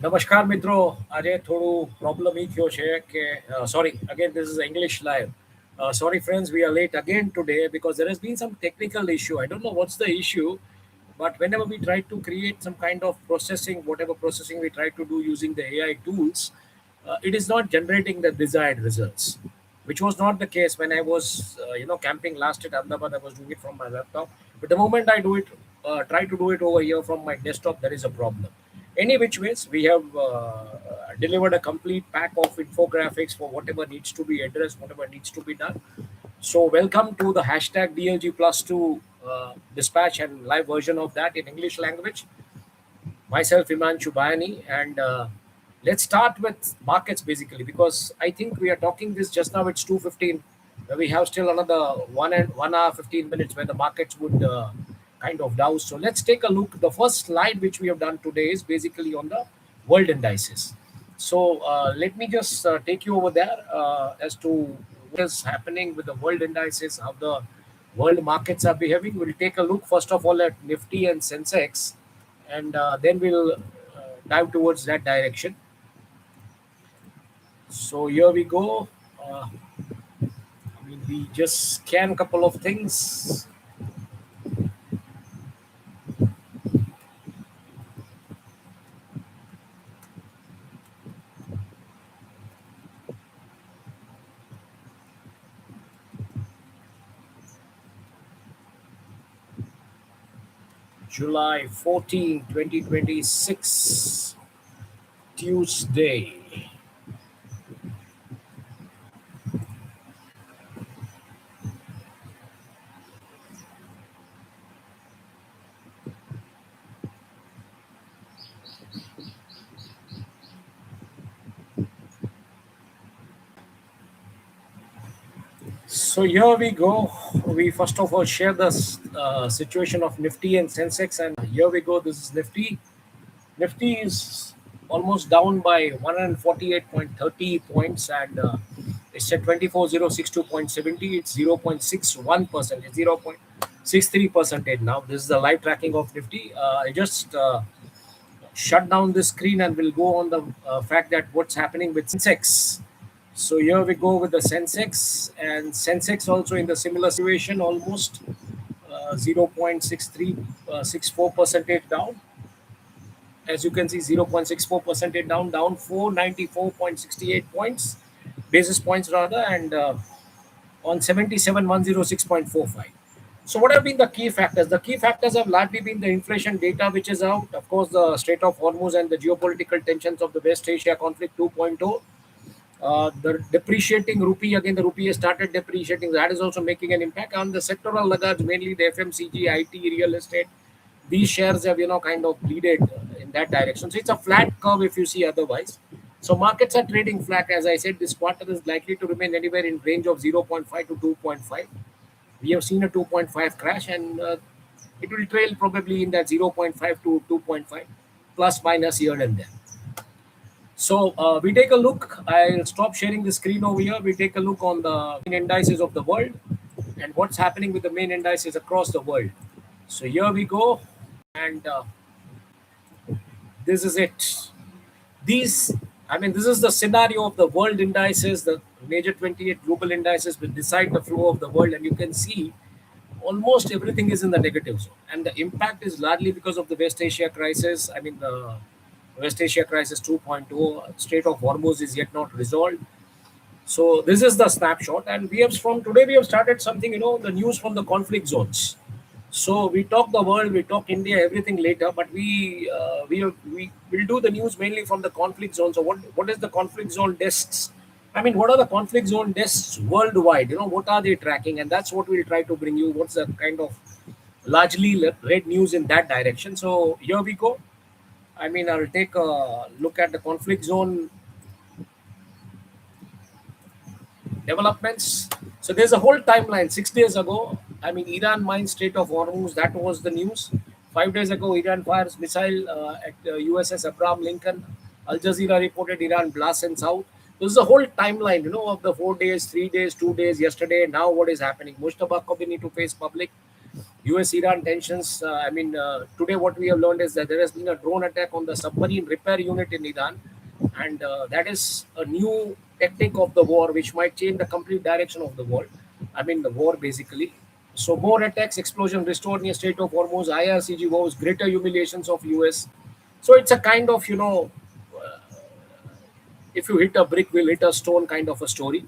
નમસ્કાર મિત્રો. આજે થોડું પ્રોબ્લેમ એ થયો છે કે sorry again, this is English live. Sorry friends, we are late again today because there has been some technical issue. I don't know what's the issue, but whenever we try to create some kind of processing, whatever processing we try to do using the AI tools, it is not generating the desired results, which was not the case when I was camping last at Ahmedabad. I was doing it from my laptop, but the moment I do it, try to do it over here from my desktop, there is a problem. Any which ways, we have delivered a complete pack of infographics for whatever needs to be addressed, whatever needs to be done. So welcome to the hashtag DLG plus 2 dispatch and live version of that in English language. Myself, Imanshu Bayani, and let's start with markets basically, because I think we are talking this just now. It's 2:15. We have still another 1 hour 15 minutes where the markets would kind of douse. So let's take a look. The first slide which we have done today is basically on the world indices. So let me just take you over there as to what is happening with the world indices, how the world markets are behaving. We'll take a look first of all at Nifty and Sensex, and then we'll dive towards that direction. So here we go. We just scan a couple of things. July 14, 2026, Tuesday. So here we go. We first of all share the situation of Nifty and Sensex, and here we go. This is Nifty. Nifty is almost down by 148.30 points, and it's at 24,062.70. It's 0.61%. It's 0.63% now. This is the live tracking of Nifty. I just shut down the screen and we'll go on the fact that what's happening with Sensex. So here we go with the Sensex, and Sensex also in the similar situation, almost 0.64% down. As you can see, 0.64% down 494.68 points, basis points rather, and on 77,106.45. So what have been the key factors? The key factors have largely been the inflation data, which is out. Of course, the Strait of Hormuz and the geopolitical tensions of the West Asia conflict 2.0. The depreciating rupee, again the rupee has started depreciating. That is also making an impact on the sectoral laggards, mainly the FMCG, IT, real estate. These shares have kind of bleeded in that direction. So it's a flat curve if you see otherwise. So markets are trading flat. As I said, this quarter is likely to remain anywhere in range of 0.5 to 2.5. We have seen a 2.5 crash, and it will trail probably in that 0.5 to 2.5 plus minus here and there. So we take a look. I'll stop sharing the screen over here. We take a look on the main indices of the world and what's happening with the main indices across the world. So here we go, and this is it. This is the scenario of the world indices. The major 28 global indices will decide the flow of the world, and you can see almost everything is in the negative zone, and the impact is largely because of the West Asia crisis. The West Asia crisis 2.0, Strait of Hormuz is yet not resolved. So this is the snapshot, and we have started something, the news from the conflict zones. So we talk the world, we talk India, everything later, but we will do the news mainly from the conflict zone. So what is the conflict zone desks? What are the conflict zone desks worldwide? What are they tracking? And that's what we'll try to bring you. What's the kind of largely red news in that direction? So here we go. I'll take a look at the conflict zone developments. So there's a whole timeline. 6 days ago, Iran mines Strait of Hormuz. That was the news. 5 days ago, Iran fires missile at USS Abraham Lincoln. Al Jazeera reported Iran blasts in south. This is a whole timeline, of the 4 days, 3 days, 2 days, yesterday. Now what is happening? Mujtaba Khomeini to face public US-Iran tensions. Today what we have learned is that there has been a drone attack on the submarine repair unit in Iran, and that is a new technique of the war, which might change the complete direction of the world. The war basically. So more attacks, explosion restored near Strait of Hormuz, IRCG woes, greater humiliations of US. So it's a kind of if you hit a brick, we'll hit a stone kind of a story.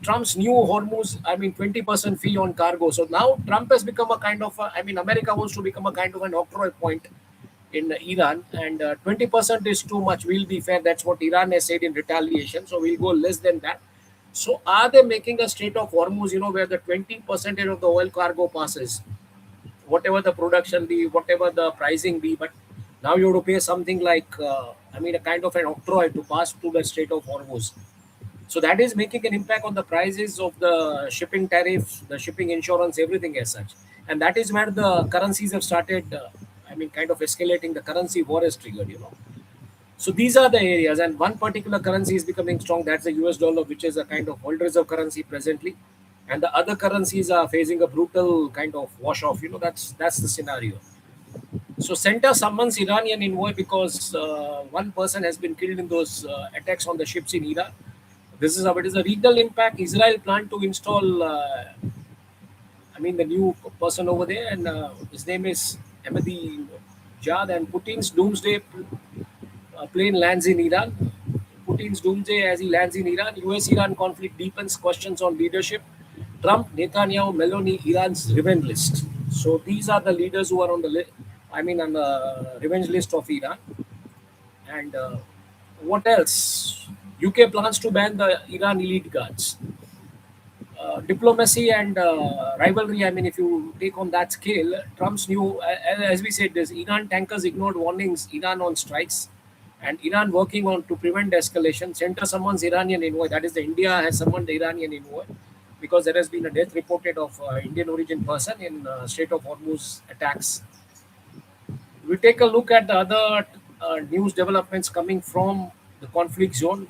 Trump's new Hormuz, 20% fee on cargo. So now Trump has become a kind of, America wants to become a kind of an octroi point in Iran, and 20% is too much. We'll be fair. That's what Iran has said in retaliation. So we'll go less than that. So are they making a Strait of Hormuz, where the 20% of the oil cargo passes, whatever the production be, whatever the pricing be, but now you have to pay something like, a kind of an octroi to pass through the Strait of Hormuz. So that is making an impact on the prices of the shipping tariffs, the shipping insurance, everything as such. And that is where the currencies have started, kind of escalating. The currency war is triggered. So these are the areas, and one particular currency is becoming strong. That's the US dollar, which is a kind of world reserve currency presently. And the other currencies are facing a brutal kind of wash off. That's the scenario. So center summons Iranian envoy because one person has been killed in those attacks on the ships in Iran. This is how it is. A regional impact. Israel planned to install, the new person over there, and his name is Ahmadi Jad, and Putin's doomsday plane lands in Iran. Putin's doomsday as he lands in Iran. US-Iran conflict deepens, questions on leadership. Trump, Netanyahu, Meloni, Iran's revenge list. So these are the leaders who are on the list. On the revenge list of Iran. And what else? UK plans to ban the Iran elite guards. Diplomacy and rivalry. If you take on that scale, Trump's new, as we said, this Iran tankers ignored warnings. Iran on strikes, and Iran working on to prevent escalation. Center summons Iranian envoy. That is, the India has summoned the Iranian envoy because there has been a death reported of Indian origin person in Strait of Hormuz attacks. We take a look at the other news developments coming from the conflict zone.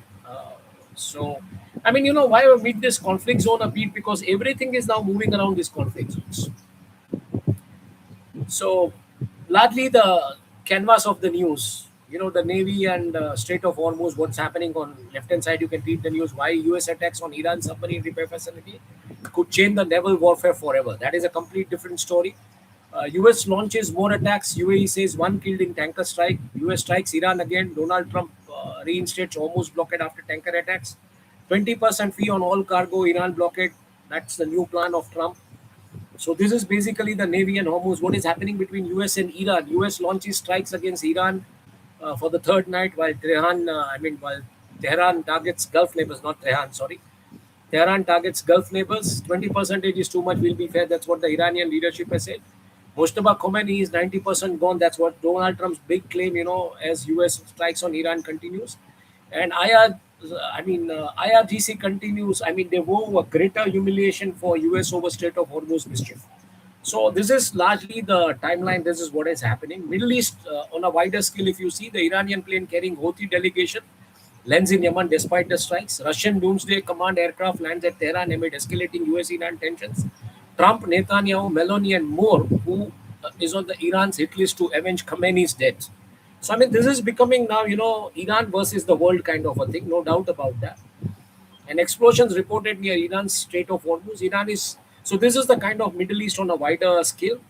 Why I made this conflict zone a beat, because everything is now moving around these conflict zones. So, largely the canvas of the news, the Navy and Strait of Hormuz, what's happening on left-hand side, you can read the news, why US attacks on Iran submarine repair facility could change the naval warfare forever. That is a complete different story. US launches more attacks. UAE says one killed in tanker strike. US strikes Iran again. Donald Trump reinstates Hormuz blockade after tanker attacks. 20% fee on all cargo, Iran blockade. That's the new plan of Trump. So this is basically the Navy and Hormuz. What is happening between US and Iran? US launches strikes against Iran for the third night, while Tehran targets Gulf neighbors, not Tehran, sorry. Tehran targets Gulf neighbors. 20% is too much. We'll be fair. That's what the Iranian leadership has said. Mojtaba Khomeini is 90% gone. That's what Donald Trump's big claim, as US strikes on Iran continues. And IRGC continues. They vow a greater humiliation for US over Strait of Hormuz mischief. So this is largely the timeline. This is what is happening. Middle East, on a wider scale, if you see, the Iranian plane carrying Houthi delegation lands in Yemen despite the strikes. Russian Doomsday Command aircraft lands at Tehran amid escalating US-Iran tensions. Trump, Netanyahu, Meloni, and more, who is on the Iran's hit list to avenge Khamenei's death. So, this is becoming now, Iran versus the world kind of a thing, no doubt about that. And explosions reported near Iran's Strait of Hormuz. So this is the kind of Middle East on a wider scale.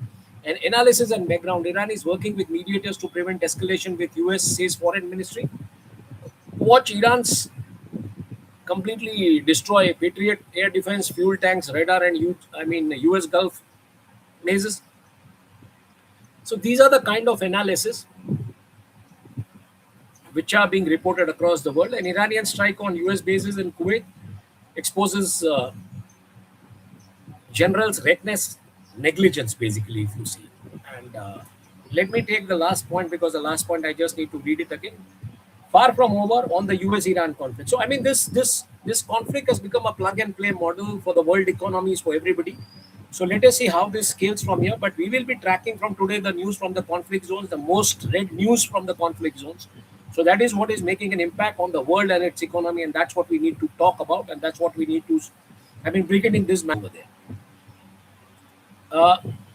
And analysis and background, Iran is working with mediators to prevent escalation with US, says Foreign Ministry. Watch Iran's completely destroy Patriot air defense, fuel tanks, radar, and US Gulf bases. So these are the kind of analysis which are being reported across the world. An Iranian strike on US bases in Kuwait exposes generals' reckless negligence, basically, if you see. And let me take the last point, because the last point I just need to read it again. Far from over on the US-Iran conflict. So this conflict has become a plug-and-play model for the world economies, for everybody. So let us see how this scales from here. But we will be tracking from today the news from the conflict zones, the most read news from the conflict zones. So that is what is making an impact on the world and its economy, and that's what we need to talk about, and that's what we need to, beginning this man over there.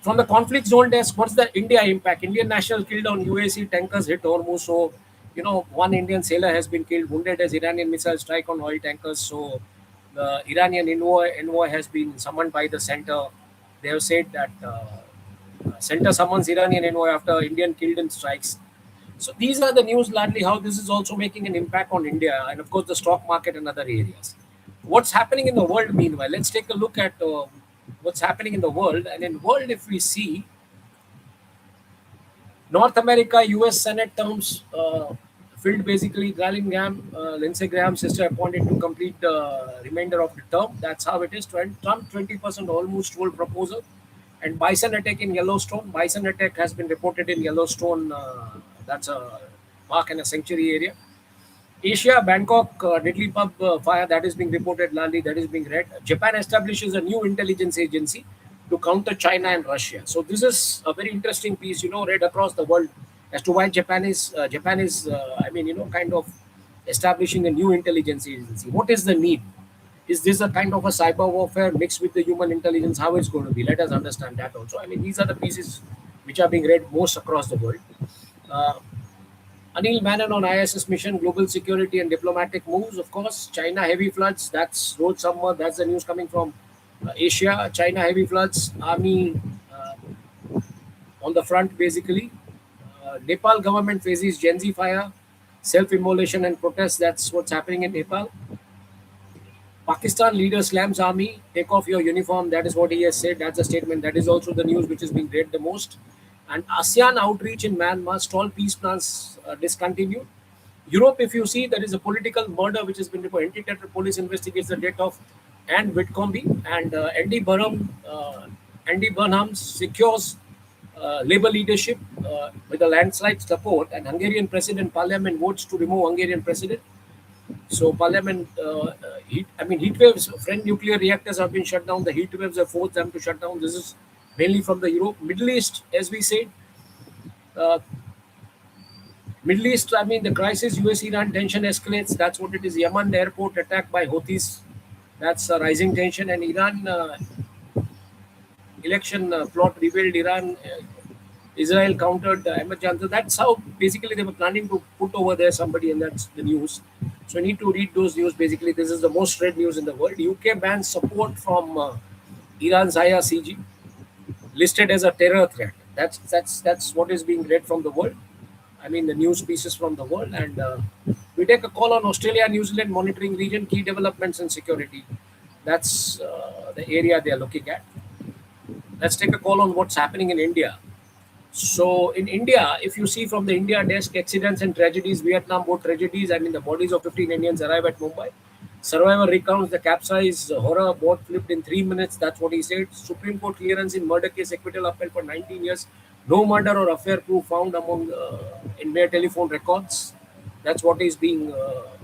From the conflict zone desk, what's the India impact? Indian national killed on UAC tankers hit Hormuz. So, one Indian sailor has been killed, wounded as Iranian missile strike on oil tankers. So, the Iranian envoy has been summoned by the center. They have said that center summons Iranian envoy after Indian killed in strikes. So these are the news largely how this is also making an impact on India and of course the stock market and other areas. What's happening in the world meanwhile? Let's take a look at what's happening in the world. And in world, if we see North America, U.S. Senate terms filled basically. Lindsey Graham's sister appointed to complete the remainder of the term. That's how it is. Trump 20% almost full proposal. And bison attack in Yellowstone. Bison attack has been reported in Yellowstone. That's a park and a sanctuary area. Asia, Bangkok, deadly pub fire that is being reported largely, that is being read. Japan establishes a new intelligence agency to counter China and Russia. So this is a very interesting piece, read across the world as to why Japan is kind of establishing a new intelligence agency. What is the need? Is this a kind of a cyber warfare mixed with the human intelligence? How it's going to be? Let us understand that also. These are the pieces which are being read most across the world. Uh, Anil Menon on ISS mission, global security and diplomatic moves. Of course, China heavy floods. That's road summer. That's the news coming from Asia. China heavy floods. Army on the front basically. Nepal government faces Gen Z fire, self-immolation and protests. That's what's happening in Nepal. Pakistan leader slams army, take off your uniform. That is what he has said. That's a statement. That is also the news which is being read the most. And ASEAN outreach in Myanmar, stall peace plans discontinued. Europe, if you see, there is a political murder which has been reported. Anti-terror police investigates the death of Anne Whitcombe, and Andy Burnham secures Labour leadership with a landslide support, and Hungarian president parliament votes to remove Hungarian president. So parliament, heat waves, French nuclear reactors have been shut down. The heat waves have forced them to shut down. This is mainly from the Europe. Middle East, as we said, uh, Middle East, the crisis, US-Iran tension escalates. That's what it is. Yemen airport attacked by Houthis. That's a rising tension. And Iran election plot revealed Iran, Israel countered Ahmed Jan. So that's how basically they were planning to put over there somebody, and that's the news. So you need to read those news. Basically, this is the most read news in the world. UK bans support from Iran's IRCG, listed as a terror threat. That's what is being read from the world. The news pieces from the world, and we take a call on Australia, New Zealand monitoring region, key developments and security. That's the area they are looking at. Let's take a call on what's happening in India. So in India, if you see from the India desk, accidents and tragedies, Vietnam boat tragedies. The bodies of 15 Indians arrive at Mumbai. Survivor recounts the capsize horror, boat flipped in 3 minutes. That's what he said. Supreme Court clearance in murder case, acquittal upheld for 19 years. No murder or affair proof found among in mere telephone records. That's what is being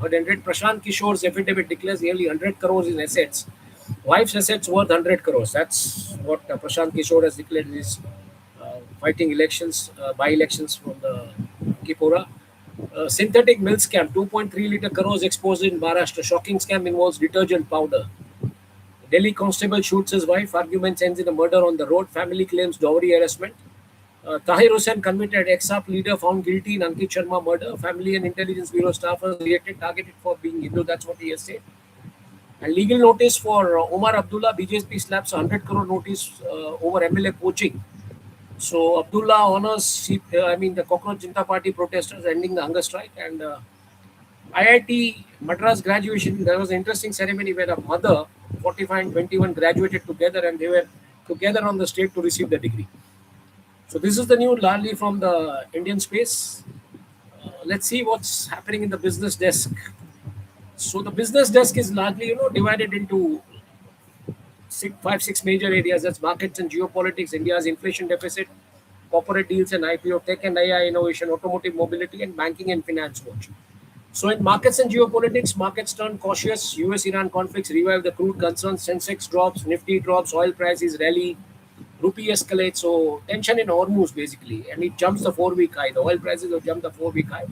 heard and read. Prashant Kishore's affidavit declares nearly 100 crores in assets. Wife's assets worth 100 crores. That's what Prashant Kishore has declared in his fighting elections, by-elections from the Kipora. Synthetic milk scam, 2.3 liter crores exposed in Maharashtra. Shocking scam involves detergent powder. Delhi constable shoots his wife. Argument ends in a murder on the road. Family claims dowry harassment. Tahir Hussain convicted, ex-SAP leader found guilty in Ankit Sharma murder. Family and intelligence bureau staffers reacted, targeted for being Hindu. That's what he has said. And legal notice for Omar Abdullah. BJP slaps 100 crore notice over MLA poaching. So Abdullah honors, the Cockroach Jinta Party protesters ending the hunger strike. And IIT Madras graduation, there was an interesting ceremony where a mother, 45 and 21, graduated together, and they were together on the stage to receive the degree. So this is the news largely from the Indian space. Let's see what's happening in the business desk. So the business desk is largely, divided into six major areas. That's markets and geopolitics, India's inflation deficit, corporate deals and IPO, tech and AI innovation, automotive mobility, and banking and finance watch. So in markets and geopolitics, markets turn cautious. US-Iran conflicts revive the crude concerns. Sensex drops, Nifty drops, oil prices rally, rupee escalates. So tension in Hormuz basically, and it jumps the 4-week high. The oil prices have jumped the 4-week high.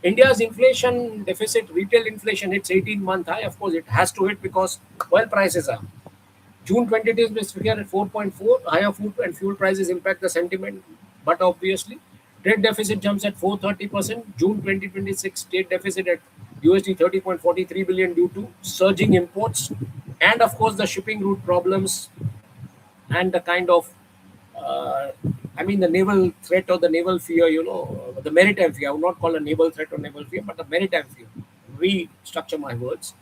India's inflation deficit, retail inflation hits 18-month high. Of course, it has to hit because oil prices are. June 20 is figure at 4.4. Higher food and fuel prices impact the sentiment, but obviously, trade deficit jumps at 430%. June 2026 trade deficit at USD 30.43 billion due to surging imports, and of course the shipping route problems and the kind of uh, the naval threat or the naval fear, the maritime fear. I would not call a naval threat or naval fear, but the maritime fear. Restructure my words.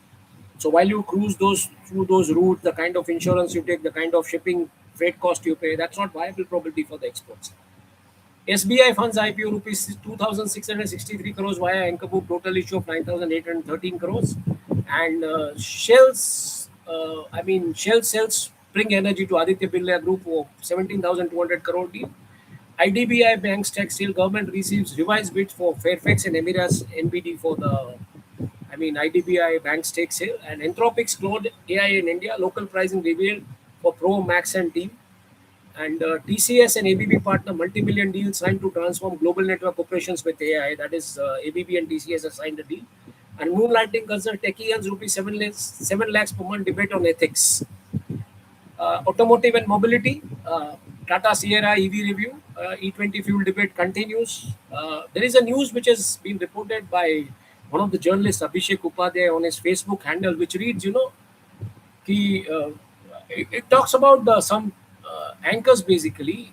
So while you cruise those through those routes, the kind of insurance you take, the kind of shipping freight cost you pay, that's not viable probably for the exports. SBI funds IPO rupees 2,663 crores via anchor book, total issue of 9,813 crores. And Shell sells Spring Energy to Aditya Birla Group for 17,200 crore deal. IDBI Bank's tax sale, government receives revised bids for Fairfax and Emirates NBD for the IDBI Bank stake sale. And Anthropic's Claude AI in India, local pricing revealed for Pro, Max and Team. And TCS and ABB partner multi-million deal signed to transform global network operations with AI. That is, ABB and TCS have signed a deal. And moonlighting concern techie earns rupees 7 lakhs per month, debate on ethics. Automotive and mobility, Tata Sierra EV review, E20 fuel debate continues. There is a news which has been reported by one of the journalists, Abhishek Upadhyay, on his Facebook handle, which reads, it talks about some anchors basically.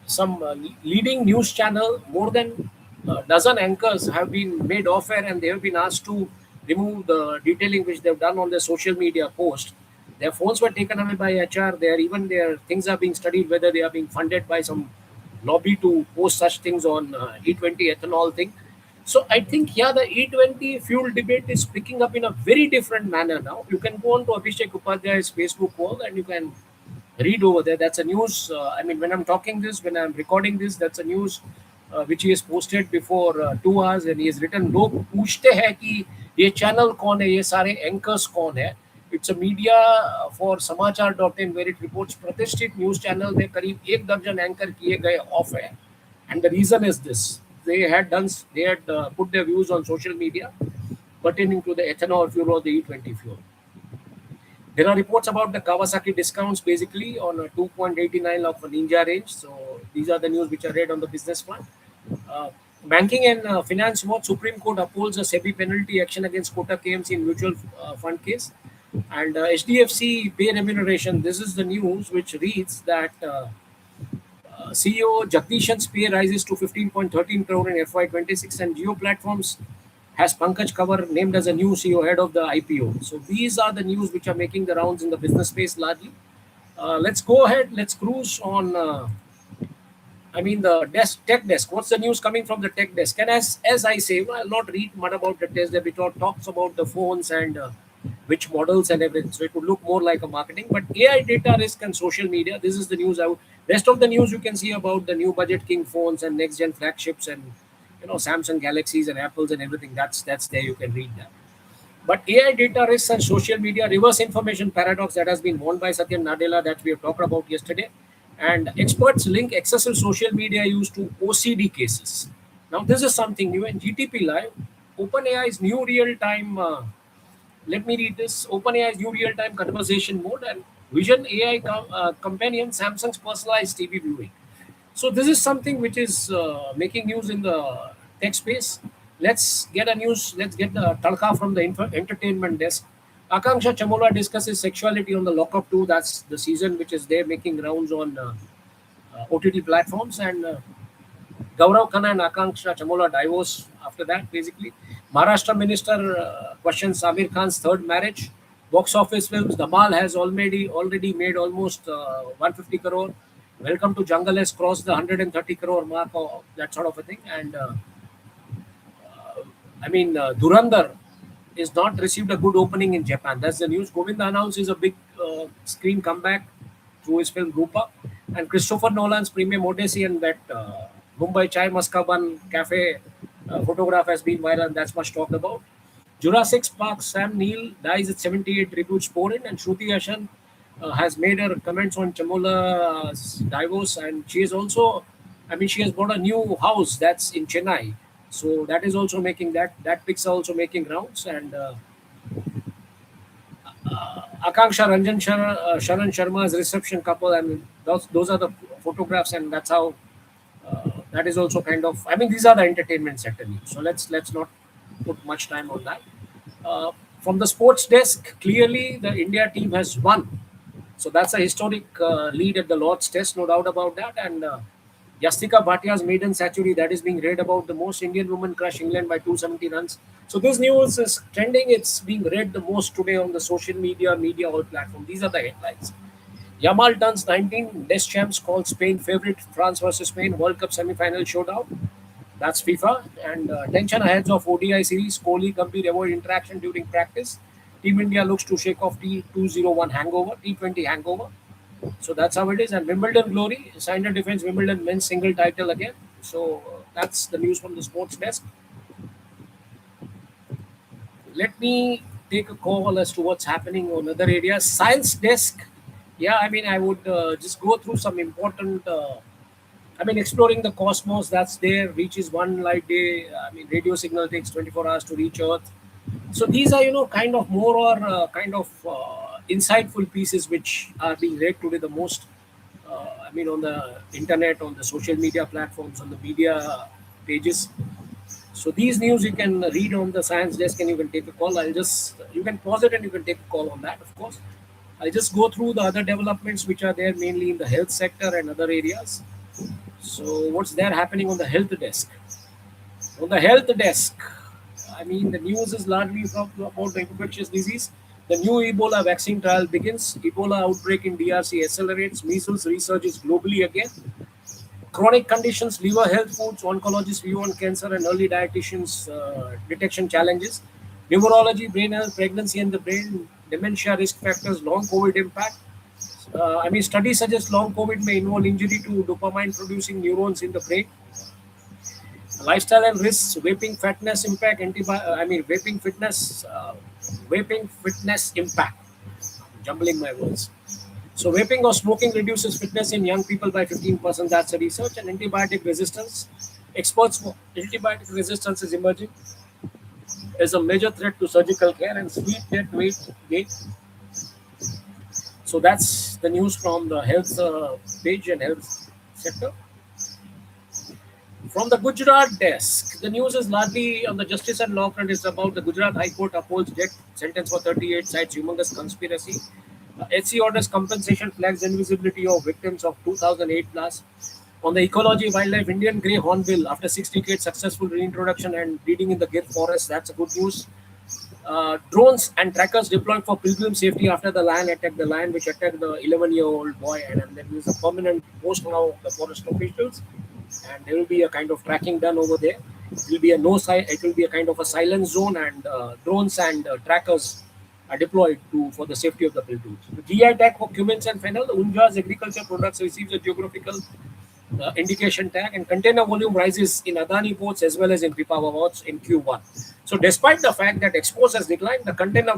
Some leading news channel, more than a dozen anchors have been made off air and they have been asked to remove the detailing which they've done on their social media post. Their phones were taken away by HR. Their things are being studied whether they are being funded by some lobby to post such things on E20 ethanol thing. So I think, yeah, the E20 fuel debate is picking up in a very different manner now. You can go on to Abhishek Upadhyay's Facebook wall and you can read over there. That's a news. When I'm talking this, when I'm recording this, that's a news which he has posted before 2 hours, and he has written, "लोग पूछते हैं कि ये channel कौन है, ये सारे anchors कौन है." It's a media for samachar.in where it reports प्रतिष्ठित news channel में करीब 1 दर्जन anchor किए गए off है, and the reason is this: they had put their views on social media pertaining to the ethanol fuel or the E20 fuel. There are reports about the Kawasaki discounts basically on a 2.89 of a Ninja range. So these are the news which are read on the business front. Banking and finance watch, Supreme Court upholds a SEBI penalty action against Kotak KMC in mutual fund case. And HDFC pay remuneration. This is the news which reads that CEO Jagdishan's pay rises to 15.13 crore in FY26, and Geo Platforms has Pankaj Kanwar named as a new CEO head of the IPO. So these are the news which are making the rounds in the business space largely. Let's go ahead. Let's cruise on. The tech desk. What's the news coming from the tech desk? And as I say, I'll not read much about the test. There talks about the phones and which models and everything. So it would look more like a marketing. But AI data risk and social media. This is the news. Rest of the news you can see about the new budget king phones and next gen flagships and Samsung Galaxies and Apples and everything. That's there. You can read that. But AI data risks and social media reverse information paradox that has been warned by Satya Nadella that we have talked about yesterday. And experts link excessive social media use to OCD cases. Now, this is something new. In GTP Live, OpenAI's new real-time, let me read this, OpenAI's new real-time conversation mode and Vision AI companion, Samsung's personalized TV viewing. So this is something which is making news in the tech space. Let's get the talka from the entertainment desk. Akanksha Chamola discusses sexuality on the Lockup 2. That's the season which is there making rounds on OTT platforms. And Gaurav Khanna and Akanksha Chamola divorce after that, basically. Maharashtra minister questions Samir Khan's third marriage. Box office films, Dhamal has already made almost 150 crore. Welcome to Jungle has crossed the 130 crore mark or that sort of a thing. And Dhurandhar is not received a good opening in Japan. That's the news. Govinda announces a big screen comeback through his film Rupa. And Christopher Nolan's Premium Odyssey and that Mumbai Chai Maskaban Cafe photograph has been viral and that's much talked about. Jurassic Park Sam Neill dies at 78, reboots Sporin, and Shruti Hassan has made her comments on Chamola's divorce, and she is also, she has bought a new house that's in Chennai, so that is also making that pics are also making rounds. And Akanksha Sharan Sharma's reception couple. I mean, those are the photographs, and that's how. That is also kind of. I mean, these are the entertainment sector news. So let's not put much time on that. Uh, from the sports desk, clearly the India team has won. So that's a historic lead at the Lord's Test, no doubt about that. And Yastika Bhatia's maiden century, that is being read about. The most Indian women crush England by 270 runs. So this news is trending. It's being read the most today on the social media all platform. These are the headlines. Yamal turns 19. Deschamps calls Spain favorite. France versus Spain World Cup semi-final showdown. That's FIFA. And tension ahead of ODI series. Kohli complete avoid interaction during practice. Team India looks to shake off T201 hangover, T20 hangover. So that's how it is. And Wimbledon glory signed a defense Wimbledon men's single title again. So that's the news from the sports desk. Let me take a call as to what's happening on other areas. Science desk. Yeah, I mean, I would just go through some important. I mean, exploring the cosmos that's there reaches one light day. I mean, radio signal takes 24 hours to reach Earth. So these are, kind of more or kind of insightful pieces which are being read today the most. I mean, on the internet, on the social media platforms, on the media pages. So these news you can read on the science desk and you can take a call. You can pause it and you can take a call on that, of course. I'll just go through the other developments which are there mainly in the health sector and other areas. So what's there happening on the health desk? On the health desk, I mean, the news is largely about the infectious disease. The new Ebola vaccine trial begins. Ebola outbreak in DRC accelerates. Measles resurges globally again. Chronic conditions, liver health foods, oncologist view on cancer and early dietitians detection challenges. Neurology, brain health, pregnancy and the brain, dementia risk factors, long COVID impact. I mean, studies suggest long COVID may involve injury to dopamine producing neurons in the brain. Lifestyle and risks, vaping fatness impact, I mean, vaping fitness impact. Jumbling my words. So vaping or smoking reduces fitness in young people by 15%. That's a research. And antibiotic resistance. Experts antibiotic resistance is emerging as a major threat to surgical care and sleep debt weight gain. So that's the news from the health page and health sector. From the Gujarat desk, the news is largely on the justice and law front. It's about the Gujarat High Court upholds death sentence for 38 sites, humongous conspiracy. HC orders compensation flags invisibility of victims of 2008 plus. On the ecology, wildlife, Indian grey hornbill after 6 decades successful reintroduction and breeding in the Gir forest. That's a good news. Drones and trackers deployed for pilgrim safety after the lion attacked the lion, which attacked the 11-year-old boy. And then there's a permanent post now of the forest officials, and there will be a kind of tracking done over there. It will be it will be a kind of a silent zone, and drones and trackers are deployed for the safety of the pilgrims. The GI tag for cumins and fennel, Unja's agriculture products receives a geographical indication tag, and container volume rises in Adani ports as well as in Pipavav ports in Q1. So despite the fact that exports has declined, the container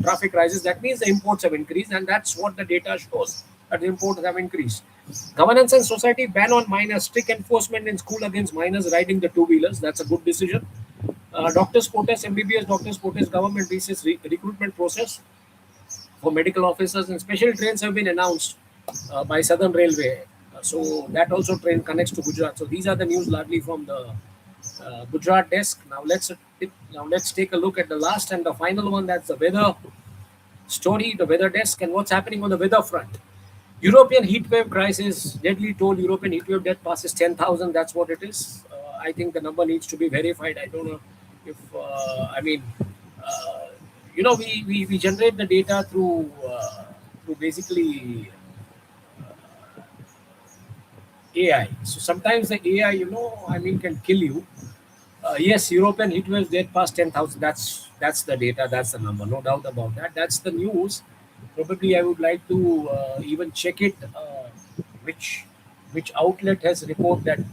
traffic rises. That means the imports have increased, and that's what the data shows, that the imports have increased. Governance and society, ban on minors, strict enforcement in school against minors riding the two-wheelers. That's a good decision. Doctors protest, MBBS doctors protest, government recess recruitment process for medical officers, and special trains have been announced by Southern Railway. So that also train connects to Gujarat. So these are the news largely from the Gujarat desk. Now let's take a look at the last and the final one. That's the weather story, the weather desk, and what's happening on the weather front. European heat wave crisis, deadly toll. European heat wave death passes 10,000. That's what it is. I think the number needs to be verified. I don't know if we generate the data through basically AI. So sometimes the AI, can kill you. Yes, European heat waves dead past 10,000. That's the data. That's the number. No doubt about that. That's the news. Probably I would like to even check it. Which outlet has reported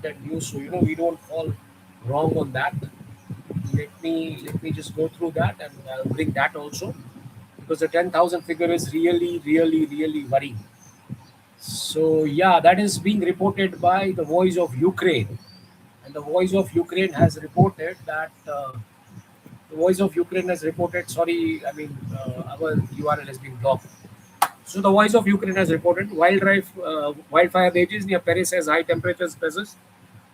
that news? So we don't fall wrong on that. Let me just go through that, and I'll bring that also, because the 10,000 figure is really, really, really worrying. So yeah, that is being reported by the Voice of Ukraine, and the Voice of Ukraine has reported that The Voice of Ukraine has reported. Sorry, I mean our URL has been blocked. So the Voice of Ukraine has reported wildfire rages near Paris as high temperatures persist.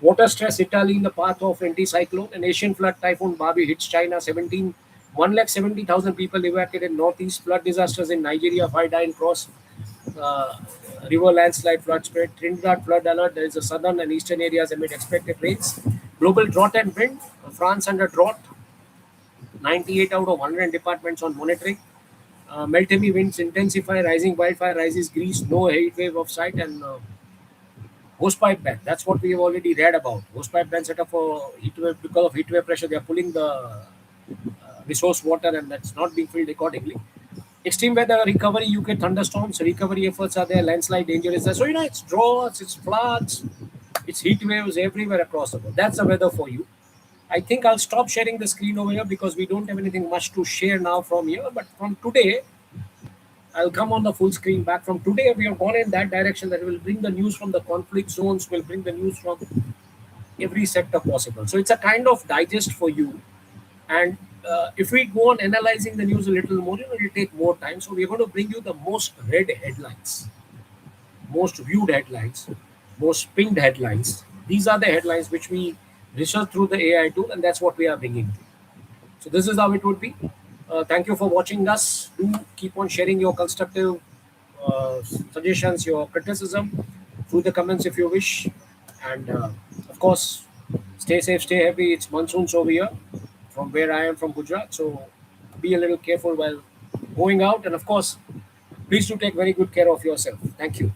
Water stress Italy in the path of anticyclone. An Asian flood typhoon Barbie hits China. 1,70,000 people evacuated in northeast. Flood disasters in Nigeria. 5 died cross uh, river landslide flood spread. Trinidad flood alert. There is a southern and eastern areas amid expected rains. Global drought and wind. France under drought. 98 out of 100 departments on monitoring. Melt-heavy winds intensify, rising wildfire rises Greece, no heat wave of sight, and hosepipe ban. That's what we have already read about. Hosepipe ban set up for heat wave because of heat wave pressure. They are pulling the resource water, and that's not being filled accordingly. Extreme weather recovery, UK thunderstorms, recovery efforts are there, landslide danger is there. So, it's droughts, it's floods, it's heat waves everywhere across the world. That's the weather for you. I think I'll stop sharing the screen over here because we don't have anything much to share now from here. But from today, I'll come on the full screen back. From today, we have gone in that direction that will bring the news from the conflict zones, will bring the news from every sector possible. So it's a kind of digest for you. And if we go on analyzing the news a little more, it'll take more time. So we're going to bring you the most read headlines, most viewed headlines, most pinged headlines. These are the headlines which we research through the AI tool, and that's what we are bringing. So this is how it would be. Thank you for watching us. Do keep on sharing your constructive suggestions, your criticism through the comments if you wish. And of course, stay safe, stay happy. It's monsoons over here from where I am from Gujarat. So be a little careful while going out. And of course, please do take very good care of yourself. Thank you.